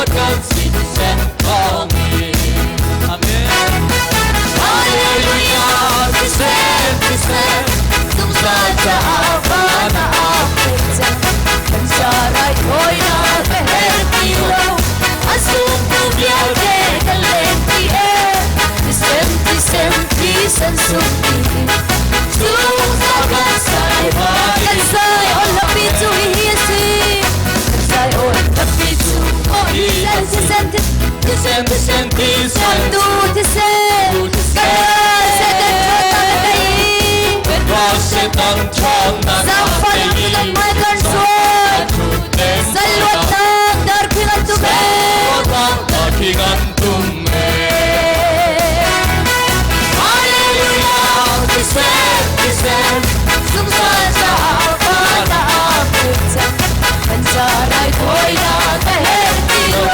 kan sinsen kongi. Amen. Hallelujah, Kristen, tungsan sa apa na apetsa, pensaray ko'y nakahertilo, asong kubyal de kalenti Kristen sumpi, tungsan sa iba, kansay on lapit to ihisi, kansay on lapit to ihisi, Kristen, Setang chong na Sampan ang may kanswan sa luwag ng darkingan tume Darkingan tume Hallelujah, Kristen Sumsan sa apa na apetsa Kansaray ko'y nakahertilo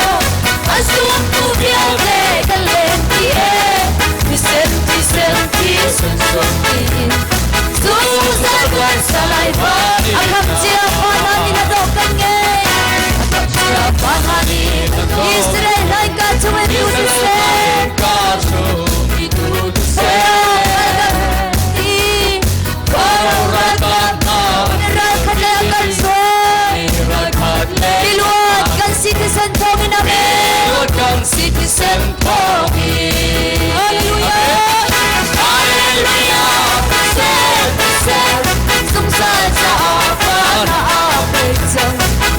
Asum kubyal de kalenti Kristen sumpi Susagwan sa laiba Akap siya panganin na dokan ngay Akap siya panganin Israel ay katuwin tudisen Kaurakat na Nirakat na kanson Niluwag kang citizen pongin namin Niluwag kang citizen pongin Hallelujah Sumsan sa apa na apetsa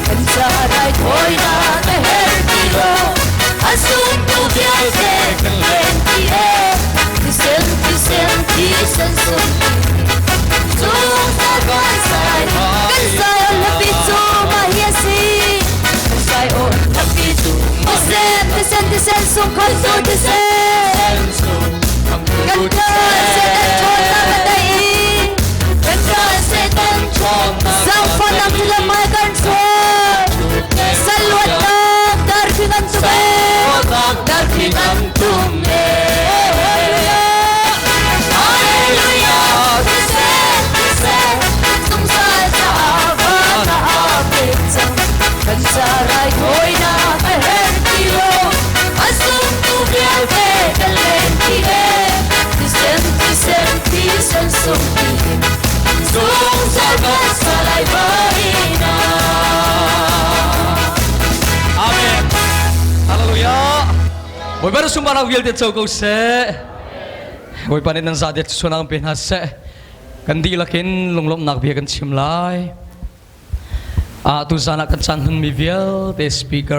Kansaray ko'y nakahertilo Asong kubyal de kalenti Kristen sumpi Sumsagan sa'y Kansay on lapit sumahiyasi Kansay on lapit Kristen sumkal tudisen Kankan setan chon na matayin Kankan setan Sampan ang tilamay kanswan Sa luwat ng darkingan tume Darkingan tume Hallelujah Kristen Tungsan sa apa na apetsa Kansaray ko'y nakahertilo Asong kubyal de kalenti Kristen sumpi Sungsagan sa laybaina Amen. Hallelujah. Boy baru sumpah wil det so ko se. Boy panin nang sadet sunang pinhas se. Kandi lakin lunglom nak biakan simlay. Tu sana kan san hun mi vil the speaker